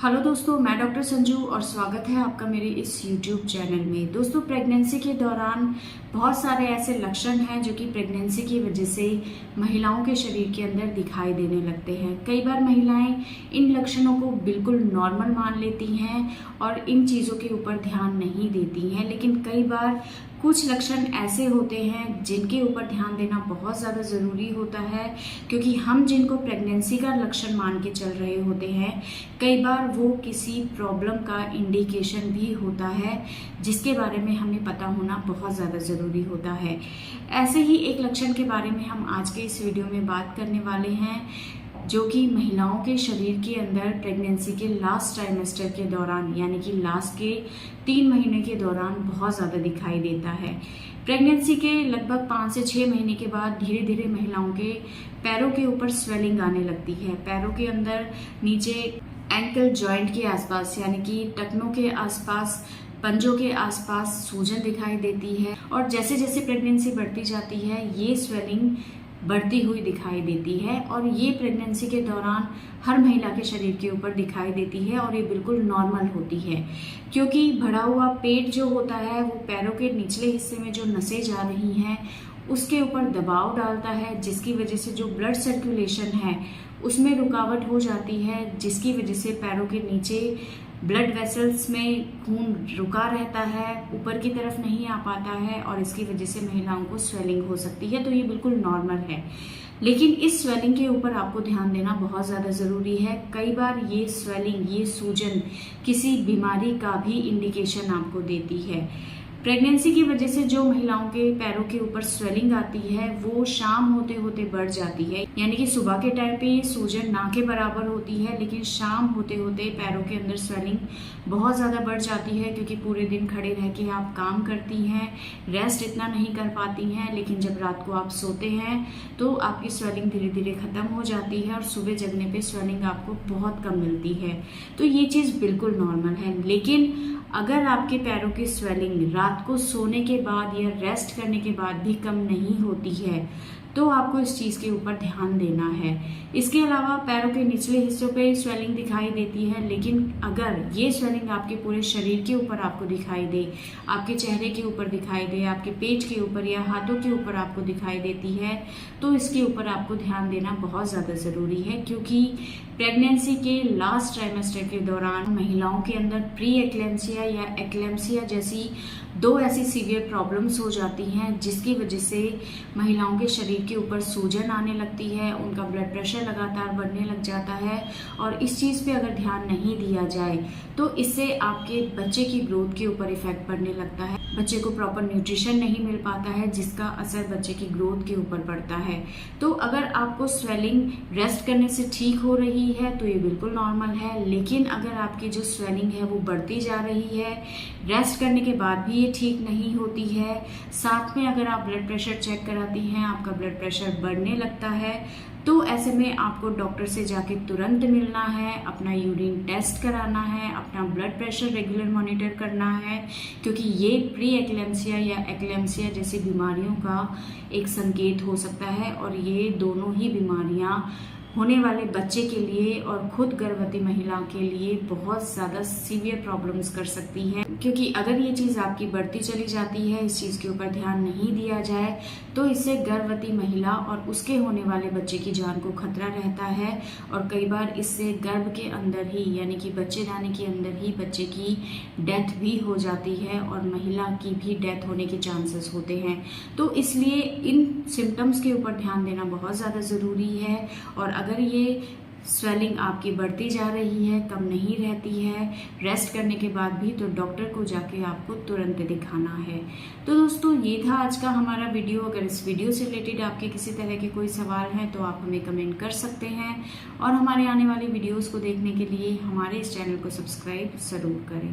Hello दोस्तों, मैं doctor Sanju और स्वागत है आपका मेरे इस YouTube चैनल में। दोस्तों, प्रेगनेंसी के दौरान बहुत सारे ऐसे लक्षण हैं जो कि प्रेगनेंसी की वजह से महिलाओं के शरीर के अंदर दिखाई देने लगते हैं। कई बार महिलाएं इन लक्षणों को बिल्कुल नॉर्मल मान लेती हैं और इन चीज़ों के ऊपर ध्यान नहीं देती हैं, लेकिन कई बार कुछ लक्षण ऐसे होते हैं जिनके ऊपर ध्यान देना बहुत ज़्यादा ज़रूरी होता है, क्योंकि हम जिनको प्रेगनेंसी का लक्षण मान के चल रहे होते हैं, कई बार वो किसी प्रॉब्लम का इंडिकेशन भी होता है जिसके बारे में हमें पता होना बहुत ज़्यादा ज़रूरी होता है। ऐसे ही एक लक्षण के बारे में हम आज के इस वीडियो में बात करने वाले हैं, जो कि महिलाओं के शरीर के अंदर प्रेगनेंसी के लास्ट ट्राइमेस्टर के दौरान यानी कि लास्ट के 3 महीने के दौरान बहुत ज़्यादा दिखाई देता है। प्रेगनेंसी के लगभग 5 से 6 महीने के बाद धीरे धीरे महिलाओं के पैरों के ऊपर स्वेलिंग आने लगती है। पैरों के अंदर नीचे एंकल जॉइंट के आसपास यानी कि टखनों के आसपास, पंजों के आसपास सूजन दिखाई देती है और जैसे जैसे प्रेगनेंसी बढ़ती जाती है ये स्वेलिंग बढ़ती हुई दिखाई देती है और ये प्रेगनेंसी के दौरान हर महिला के शरीर के ऊपर दिखाई देती है और ये बिल्कुल नॉर्मल होती है, क्योंकि बढ़ा हुआ पेट जो होता है वो पैरों के निचले हिस्से में जो नसें जा रही हैं उसके ऊपर दबाव डालता है, जिसकी वजह से जो ब्लड सर्कुलेशन है उसमें रुकावट हो जाती है, जिसकी वजह से पैरों के नीचे ब्लड वेसल्स में खून रुका रहता है, ऊपर की तरफ नहीं आ पाता है और इसकी वजह से महिलाओं को स्वेलिंग हो सकती है। तो ये बिल्कुल नॉर्मल है, लेकिन इस स्वेलिंग के ऊपर आपको ध्यान देना बहुत ज़्यादा ज़रूरी है। कई बार ये स्वेलिंग, ये सूजन किसी बीमारी का भी इंडिकेशन आपको देती है। प्रेगनेंसी की वजह से जो महिलाओं के पैरों के ऊपर स्वेलिंग आती है वो शाम होते होते बढ़ जाती है, यानी कि सुबह के टाइम पे सूजन ना के बराबर होती है, लेकिन शाम होते होते पैरों के अंदर स्वेलिंग बहुत ज़्यादा बढ़ जाती है, क्योंकि पूरे दिन खड़े रह के आप काम करती हैं, रेस्ट इतना नहीं कर पाती हैं, लेकिन जब रात को आप सोते हैं तो आपकी स्वेलिंग धीरे धीरे ख़त्म हो जाती है और सुबह जगने पे स्वेलिंग आपको बहुत कम मिलती है। तो ये चीज़ बिल्कुल नॉर्मल है, लेकिन अगर आपके पैरों की स्वेलिंग रात को सोने के बाद या रेस्ट करने के बाद भी कम नहीं होती है तो आपको इस चीज़ के ऊपर ध्यान देना है। इसके अलावा पैरों के निचले हिस्सों पे स्वेलिंग दिखाई देती है, लेकिन अगर ये स्वेलिंग आपके पूरे शरीर के ऊपर आपको दिखाई दे, आपके चेहरे के ऊपर दिखाई दे, आपके पेट के ऊपर या हाथों के ऊपर आपको दिखाई देती है तो इसके ऊपर आपको ध्यान देना बहुत ज़्यादा ज़रूरी है, क्योंकि प्रेगनेंसी के लास्ट ट्राइमेस्टर के दौरान महिलाओं के अंदर प्री एक्लेम्सिया या एक्लेम्सिया जैसी 2 ऐसी सीवियर प्रॉब्लम्स हो जाती हैं, जिसकी वजह से महिलाओं के शरीर के ऊपर सूजन आने लगती है, उनका ब्लड प्रेशर लगातार बढ़ने लग जाता है और इस चीज़ पे अगर ध्यान नहीं दिया जाए तो इससे आपके बच्चे की ग्रोथ के ऊपर इफेक्ट पड़ने लगता है। बच्चे को प्रॉपर न्यूट्रिशन नहीं मिल पाता है, जिसका असर बच्चे की ग्रोथ के ऊपर पड़ता है। तो अगर आपको स्वेलिंग रेस्ट करने से ठीक हो रही है तो ये बिल्कुल नॉर्मल है, लेकिन अगर आपकी जो स्वेलिंग है वो बढ़ती जा रही है, रेस्ट करने के बाद भी ये ठीक नहीं होती है, साथ में अगर आप ब्लड प्रेशर चेक कराती हैं, आपका ब्लड प्रेशर बढ़ने लगता है, तो ऐसे में आपको डॉक्टर से जाके तुरंत मिलना है, अपना यूरिन टेस्ट कराना है, अपना ब्लड प्रेशर रेगुलर मॉनिटर करना है, क्योंकि ये प्री एक्लेम्सिया या एक्लेम्सिया जैसी बीमारियों का एक संकेत हो सकता है और ये दोनों ही बीमारियां होने वाले बच्चे के लिए और खुद गर्भवती महिला के लिए बहुत ज़्यादा सीवियर प्रॉब्लम्स कर सकती हैं, क्योंकि अगर ये चीज़ आपकी बढ़ती चली जाती है, इस चीज़ के ऊपर ध्यान नहीं दिया जाए तो इससे गर्भवती महिला और उसके होने वाले बच्चे की जान को खतरा रहता है और कई बार इससे गर्भ के अंदर ही यानी कि बच्चेदानी के अंदर ही बच्चे की डेथ भी हो जाती है और महिला की भी डेथ होने के चांसेस होते हैं। तो इसलिए इन सिम्टम्स के ऊपर ध्यान देना बहुत ज़्यादा ज़रूरी है और अगर ये स्वेलिंग आपकी बढ़ती जा रही है, कम नहीं रहती है रेस्ट करने के बाद भी, तो डॉक्टर को जाके आपको तुरंत दिखाना है। तो दोस्तों, ये था आज का हमारा वीडियो। अगर इस वीडियो से रिलेटेड आपके किसी तरह के कोई सवाल हैं तो आप हमें कमेंट कर सकते हैं और हमारे आने वाली वीडियोस को देखने के लिए हमारे इस चैनल को सब्सक्राइब ज़रूर करें।